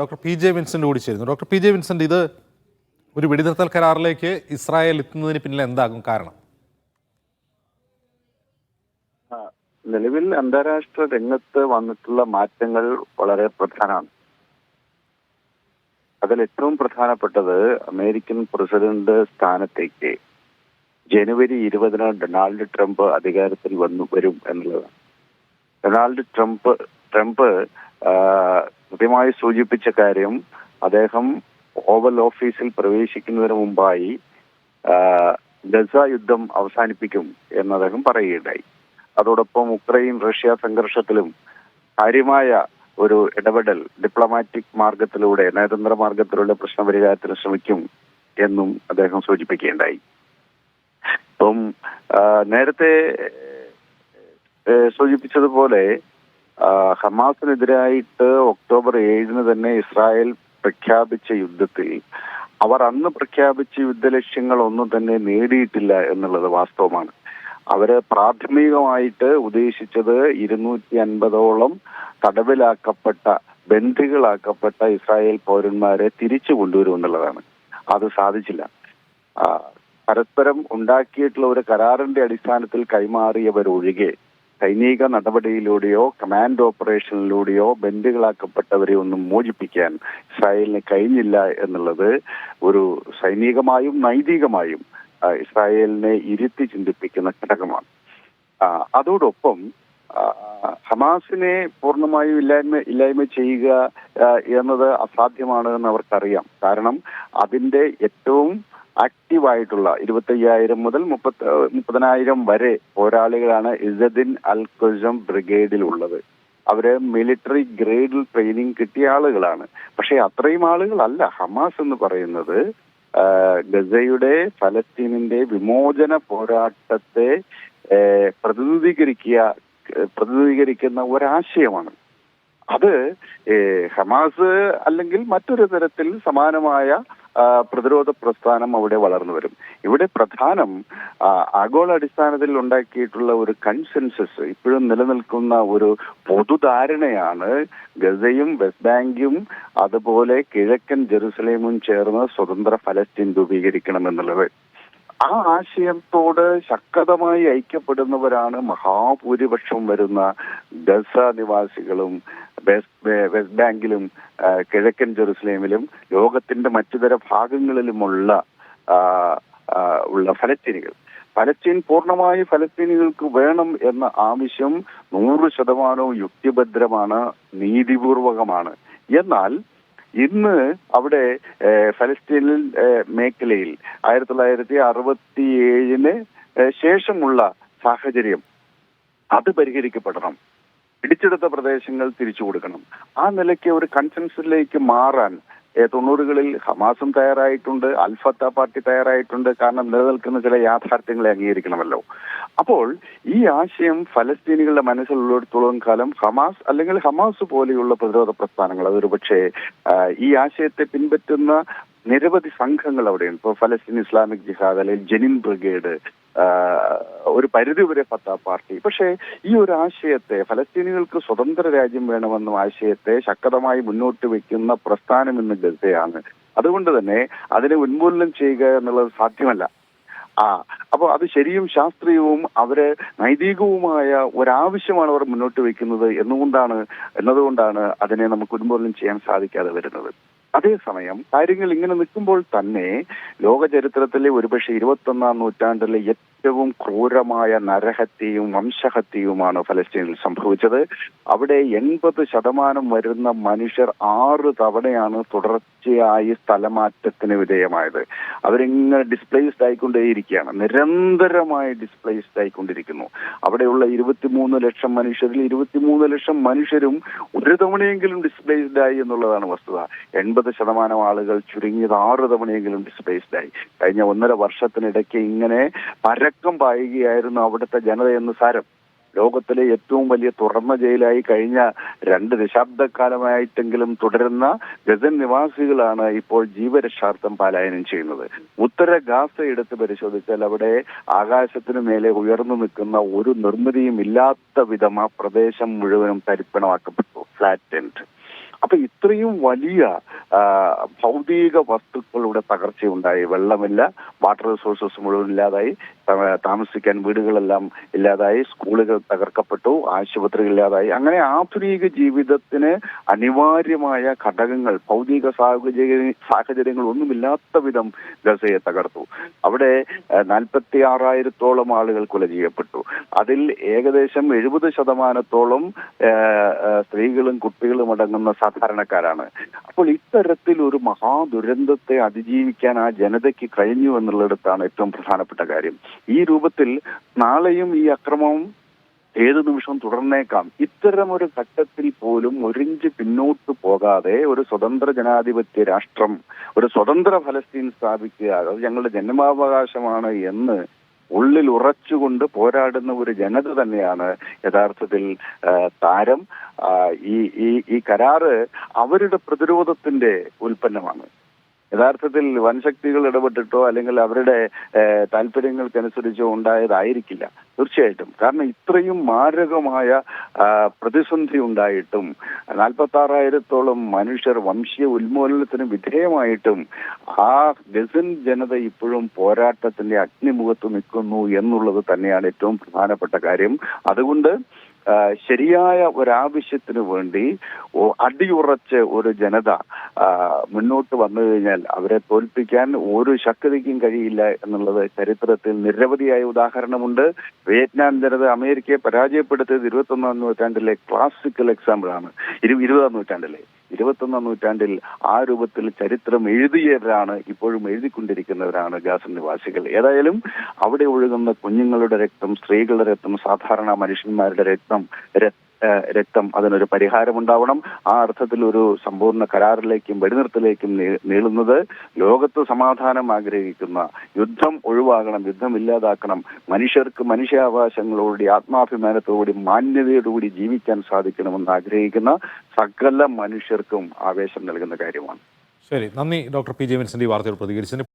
Doctor P J Vincent കൂടി ചേരുന്നു. Doctor P J Vincent, ഇത് ഒരു വെടിനിർത്തൽ കരാറിലേക്ക് ഇസ്രായേൽ എത്തുന്നതിന് പിന്നിൽ എന്താകും കാരണം? നിലവിൽ അന്താരാഷ്ട്ര രംഗത്ത് വന്നിട്ടുള്ള മാറ്റങ്ങൾ വളരെ പ്രധാനമാണ്. അതിൽ ഏറ്റവും പ്രധാനപ്പെട്ടത് അമേരിക്കൻ പ്രസിഡന്റ് സ്ഥാനത്തേക്ക് ജനുവരി 20 ഡൊണാൾഡ് ട്രംപ് അധികാരത്തിൽ വരും എന്നുള്ളതാണ്. ഡൊണാൾഡ് ട്രംപ് കൃത്യമായി സൂചിപ്പിച്ച കാര്യം, അദ്ദേഹം ഓവൽ ഓഫീസിൽ പ്രവേശിക്കുന്നതിന് മുമ്പായി ഗസ യുദ്ധം അവസാനിപ്പിക്കും എന്ന് അദ്ദേഹം പറയുകയുണ്ടായി. അതോടൊപ്പം ഉക്രൈൻ റഷ്യ സംഘർഷത്തിലും കാര്യമായ ഒരു ഇടപെടൽ ഡിപ്ലോമാറ്റിക് മാർഗത്തിലൂടെ, നയതന്ത്ര മാർഗത്തിലൂടെ പ്രശ്നപരിഹാരത്തിന് ശ്രമിക്കും എന്നും അദ്ദേഹം സൂചിപ്പിക്കുകയുണ്ടായി. അപ്പം നേരത്തെ സൂചിപ്പിച്ചതുപോലെ ഹമാസിനെതിരായിട്ട് ഒക്ടോബർ 7 തന്നെ ഇസ്രായേൽ പ്രഖ്യാപിച്ച യുദ്ധത്തിൽ അവർ അന്ന് പ്രഖ്യാപിച്ച യുദ്ധലക്ഷ്യങ്ങൾ ഒന്നും തന്നെ നേടിയിട്ടില്ല എന്നുള്ളത് വാസ്തവമാണ്. അവര് പ്രാഥമികമായിട്ട് ഉദ്ദേശിച്ചത് 250ഓളം തടവിലാക്കപ്പെട്ട, ബന്ദികളാക്കപ്പെട്ട ഇസ്രായേൽ പൗരന്മാരെ തിരിച്ചു കൊണ്ടുവരും എന്നുള്ളതാണ്. അത് സാധിച്ചില്ല. പരസ്പരം ഉണ്ടാക്കിയിട്ടുള്ള ഒരു കരാറിന്റെ അടിസ്ഥാനത്തിൽ കൈമാറിയവരൊഴികെ സൈനിക നടപടിയിലൂടെയോ കമാൻഡ് ഓപ്പറേഷനിലൂടെയോ ബന്ദികളാക്കപ്പെട്ടവരെ ഒന്നും മോചിപ്പിക്കാൻ ഇസ്രായേലിന് കഴിഞ്ഞില്ല എന്നുള്ളത് ഒരു സൈനികമായും നൈതികമായും ഇസ്രായേലിനെ ഇരുത്തി ചിന്തിപ്പിക്കുന്ന ഘടകമാണ്. അതോടൊപ്പം ഹമാസിനെ പൂർണ്ണമായും ഇല്ലായ്മ ചെയ്യുക എന്നത് അസാധ്യമാണ് എന്ന് അവർക്കറിയാം. കാരണം അതിന്റെ ഏറ്റവും ആക്റ്റീവായിട്ടുള്ള 25,000 മുതൽ 30,000 വരെ പോരാളികളാണ് ഇസദിൻ അൽ ഖുസം ബ്രിഗേഡിൽ ഉള്ളത്. അവര് മിലിറ്ററി ഗ്രേഡിൽ ട്രെയിനിങ് കിട്ടിയ ആളുകളാണ്. പക്ഷെ അത്രയും ആളുകളല്ല. ഹമാസ് എന്ന് പറയുന്നത് ഗസയുടെ ഫലസ്തീനിന്റെ വിമോചന പോരാട്ടത്തെ പ്രതിനിധീകരിക്കുന്ന ഒരാശയമാണ്. അത് ഹമാസ് അല്ലെങ്കിൽ മറ്റൊരു തരത്തിൽ സമാനമായ പ്രതിരോധ പ്രസ്ഥാനം അവിടെ വളർന്നു വരും. ഇവിടെ പ്രധാനം ആഗോളാടിസ്ഥാനത്തിൽ ഉണ്ടാക്കിയിട്ടുള്ള ഒരു കൺസെൻസസ്, ഇപ്പോഴും നിലനിൽക്കുന്ന ഒരു പൊതുധാരണയാണ് ഗസയും വെസ്റ്റ് ബാങ്കും അതുപോലെ കിഴക്കൻ ജെറുസലേമും ചേർന്ന് സ്വതന്ത്ര ഫലസ്തീൻ രൂപീകരിക്കണം എന്നുള്ളത്. ആ ആശയത്തോട് ശക്തമായി ഐക്യപ്പെടുന്നവരാണ് മഹാഭൂരിപക്ഷം വരുന്ന ഗസ നിവാസികളും വെസ്റ്റ് ബാങ്കിലും കിഴക്കൻ ജെറുസലേമിലും ലോകത്തിന്റെ മറ്റുതര ഭാഗങ്ങളിലുമുള്ള ഫലസ്തീനികൾ. ഫലസ്തീൻ പൂർണ്ണമായി ഫലസ്തീനികൾക്ക് വേണം എന്ന ആവശ്യം 100% യുക്തിഭദ്രമാണ്, നീതിപൂർവകമാണ്. എന്നാൽ ഇന്ന് അവിടെ ഫലസ്തീനിൽ മേഖലയിൽ 1967 ശേഷമുള്ള സാഹചര്യം അത് പരിഹരിക്കപ്പെടണം. പിടിച്ചെടുത്ത പ്രദേശങ്ങൾ തിരിച്ചു കൊടുക്കണം. ആ നിലയ്ക്ക് ഒരു കൺസെൻസസിലേക്ക് മാറാൻ 90കളിൽ ഹമാസും തയ്യാറായിട്ടുണ്ട്, അൽഫത്ത പാർട്ടി തയ്യാറായിട്ടുണ്ട്. കാരണം നിലനിൽക്കുന്ന ചില യാഥാർത്ഥ്യങ്ങളെ അംഗീകരിക്കണമല്ലോ. അപ്പോൾ ഈ ആശയം ഫലസ്തീനികളുടെ മനസ്സിലുള്ളിടത്തോളം കാലം ഹമാസ് പോലെയുള്ള പ്രതിരോധ പ്രസ്ഥാനങ്ങൾ, അതൊരു പക്ഷേ ഈ ആശയത്തെ പിൻപറ്റുന്ന നിരവധി സംഘങ്ങൾ അവിടെയുണ്ട്. ഇപ്പോൾ ഫലസ്തീൻ ഇസ്ലാമിക് ജിഹാദ് അല്ലെങ്കിൽ ജെനിൻ ബ്രിഗേഡ്, ഒരു പരിധിവരെ ഫത്താ പാർട്ടി. പക്ഷേ ഈ ഒരു ആശയത്തെ, ഫലസ്തീനികൾക്ക് സ്വതന്ത്ര രാജ്യം വേണമെന്ന ആശയത്തെ ശക്തമായി മുന്നോട്ട് വെക്കുന്ന പ്രസ്ഥാനം ഇന്ന് ഗസയാണ്. അതുകൊണ്ട് തന്നെ അതിനെ ഉന്മൂലനം ചെയ്യുക എന്നുള്ളത് സാധ്യമല്ല. അപ്പോൾ അത് ശരിയും ശാസ്ത്രീയവും അവര് നൈതികവുമായ ഒരാവശ്യമാണ് അവർ മുന്നോട്ട് വെക്കുന്നത് എന്നതുകൊണ്ടാണ് അതിനെ നമുക്ക് ഉന്മൂലനം ചെയ്യാൻ സാധിക്കാതെ വരുന്നത്. അതേസമയം കാര്യങ്ങൾ ഇങ്ങനെ നിൽക്കുമ്പോൾ തന്നെ ലോക ചരിത്രത്തിലെ ഒരുപക്ഷെ 21ാം നൂറ്റാണ്ടിലെ ഏറ്റവും ക്രൂരമായ നരഹത്യയും വംശഹത്യയുമാണ് ഫലസ്തീനിൽ സംഭവിച്ചത്. അവിടെ 80% വരുന്ന മനുഷ്യർ 6 തവണയാണ് തുടർച്ചയായി സ്ഥലമാറ്റത്തിന് വിധേയമായത്. അവരിങ്ങനെ ഡിസ്പ്ലേസ്ഡ് ആയിക്കൊണ്ടേയിരിക്കുകയാണ്, നിരന്തരമായി ഡിസ്പ്ലേസ്ഡ് ആയിക്കൊണ്ടിരിക്കുന്നു. അവിടെയുള്ള 23 ലക്ഷം മനുഷ്യരിൽ 23 ലക്ഷം മനുഷ്യരും ഒരു തവണയെങ്കിലും ഡിസ്പ്ലേസ്ഡ് ആയി എന്നുള്ളതാണ് വസ്തുത. 80% ആളുകൾ ചുരുങ്ങിയത് 6 തവണയെങ്കിലും ഡിസ്പ്ലേസ്ഡ് ആയി. കഴിഞ്ഞ 1.5 വർഷത്തിനിടയ്ക്ക് ഇങ്ങനെ പരക്കം പായുകയായിരുന്നു അവിടുത്തെ ജനതയെന്ന് സാരം. ലോകത്തിലെ ഏറ്റവും വലിയ തുറന്ന ജയിലായി കഴിഞ്ഞ 2 ദശാബ്ദക്കാലമായിട്ടെങ്കിലും തുടരുന്ന ഗസൻ നിവാസികളാണ് ഇപ്പോൾ ജീവരക്ഷാർത്ഥം പലായനം ചെയ്യുന്നത്. ഉത്തര ഗാസ എടുത്ത് പരിശോധിച്ചാൽ അവിടെ ആകാശത്തിന് മേലെ ഉയർന്നു നിൽക്കുന്ന ഒരു നിർമ്മിതിയും ഇല്ലാത്ത വിധം ആ പ്രദേശം മുഴുവനും തരിപ്പണമാക്കപ്പെട്ടു, ഫ്ലാറ്റ് ടെന്റ്. അപ്പൊ ഇത്രയും വലിയ ഭൗതിക വസ്തുക്കളുടെ തകർച്ചയുണ്ടായി. വെള്ളമില്ല, വാട്ടർ റിസോഴ്സസ് മുഴുവൻ ഇല്ലാതായി, താമസിക്കാൻ വീടുകളെല്ലാം ഇല്ലാതായി, സ്കൂളുകൾ തകർക്കപ്പെട്ടു, ആശുപത്രികൾ ഇല്ലാതായി. അങ്ങനെ ആധുനിക ജീവിതത്തിന് അനിവാര്യമായ ഘടകങ്ങൾ, ഭൗതിക സാഹചര്യങ്ങൾ ഒന്നുമില്ലാത്ത വിധം ഗസയെ തകർത്തു. അവിടെ 46,000-ഓളം ആളുകൾ കൊല ചെയ്യപ്പെട്ടു. അതിൽ ഏകദേശം 70% സ്ത്രീകളും കുട്ടികളും അടങ്ങുന്ന സാധാരണക്കാരാണ്. അപ്പോൾ ഇത്തരത്തിൽ ഒരു മഹാദുരന്തത്തെ അതിജീവിക്കാൻ ആ ജനതയ്ക്ക് കഴിഞ്ഞു എന്നുള്ളിടത്താണ് ഏറ്റവും പ്രധാനപ്പെട്ട കാര്യം. ഈ രൂപത്തിൽ നാളെയും ഈ അക്രമം ഏതു നിമിഷവും തുടർന്നേക്കാം. ഇത്തരമൊരു ഘട്ടത്തിൽ പോലും ഒരിഞ്ച് പിന്നോട്ട് പോകാതെ ഒരു സ്വതന്ത്ര ജനാധിപത്യ രാഷ്ട്രം, ഒരു സ്വതന്ത്ര ഫലസ്തീൻ സ്ഥാപിക്കുക, അത് ഞങ്ങളുടെ ജന്മാവകാശമാണ് എന്ന് ഉള്ളിൽ ഉറച്ചുകൊണ്ട് പോരാടുന്ന ഒരു ജനത തന്നെയാണ് യഥാർത്ഥത്തിൽ താരം. ഈ കരാറ് അവരുടെ പ്രതിരോധത്തിന്റെ ഉൽപ്പന്നമാണ്. യഥാർത്ഥത്തിൽ വൻശക്തികൾ ഇടപെട്ടിട്ടോ അല്ലെങ്കിൽ അവരുടെ താല്പര്യങ്ങൾക്കനുസരിച്ചോ ഉണ്ടായതായിരിക്കില്ല തീർച്ചയായിട്ടും. കാരണം ഇത്രയും മാരകമായ പ്രതിസന്ധി ഉണ്ടായിട്ടും 46,000-ഓളം മനുഷ്യർ വംശീയ ഉന്മൂലനത്തിന് വിധേയമായിട്ടും ആ ഗസൻ ജനത ഇപ്പോഴും പോരാട്ടത്തിന്റെ അഗ്നിമുഖത്ത് നിൽക്കുന്നു എന്നുള്ളത് തന്നെയാണ് ഏറ്റവും പ്രധാനപ്പെട്ട കാര്യം. അതുകൊണ്ട് ശരിയായ ഒരാവശ്യത്തിന് വേണ്ടി അടിയുറച്ച് ഒരു ജനത മുന്നോട്ട് വന്നു കഴിഞ്ഞാൽ അവരെ തോൽപ്പിക്കാൻ ഒരു ശക്തിക്കും കഴിയില്ല എന്നുള്ളത് ചരിത്രത്തിൽ നിരവധിയായ ഉദാഹരണമുണ്ട്. വിയറ്റ്നാം ജനത അമേരിക്കയെ പരാജയപ്പെടുത്തിയത് 21-ാം നൂറ്റാണ്ടിലെ ക്ലാസിക്കൽ എക്സാമ്പിളാണ്. 20-ാം നൂറ്റാണ്ടിലെ 21-ാം നൂറ്റാണ്ടിൽ ആ രൂപത്തിൽ ചരിത്രം എഴുതിയവരാണ്, ഇപ്പോഴും എഴുതിക്കൊണ്ടിരിക്കുന്നവരാണ് ഗാസ നിവാസികൾ. ഏതായാലും അവിടെ ഒഴുകുന്ന കുഞ്ഞുങ്ങളുടെ രക്തം, സ്ത്രീകളുടെ രക്തം, സാധാരണ മനുഷ്യന്മാരുടെ രക്തം അതിനൊരു പരിഹാരമുണ്ടാവണം. ആ അർത്ഥത്തിൽ ഒരു സമ്പൂർണ്ണ കരാറിലേക്കും വെടിനിർത്തലേക്കും നീളുന്നത് ലോകത്ത് സമാധാനം ആഗ്രഹിക്കുന്ന, യുദ്ധം ഒഴിവാകണം, യുദ്ധം ഇല്ലാതാക്കണം, മനുഷ്യർക്ക് മനുഷ്യാവകാശങ്ങളോടുകൂടി ആത്മാഭിമാനത്തോടുകൂടി മാന്യതയോടുകൂടി ജീവിക്കാൻ സാധിക്കണമെന്ന് ആഗ്രഹിക്കുന്ന സകല മനുഷ്യർക്കും ആവേശം നൽകുന്ന കാര്യമാണ്. ശരി, നന്ദി ഡോക്ടർ പി ജെ വിൻസെന്റ് ഈ വാർത്തയോട് പ്രതികരിച്ചതിന്.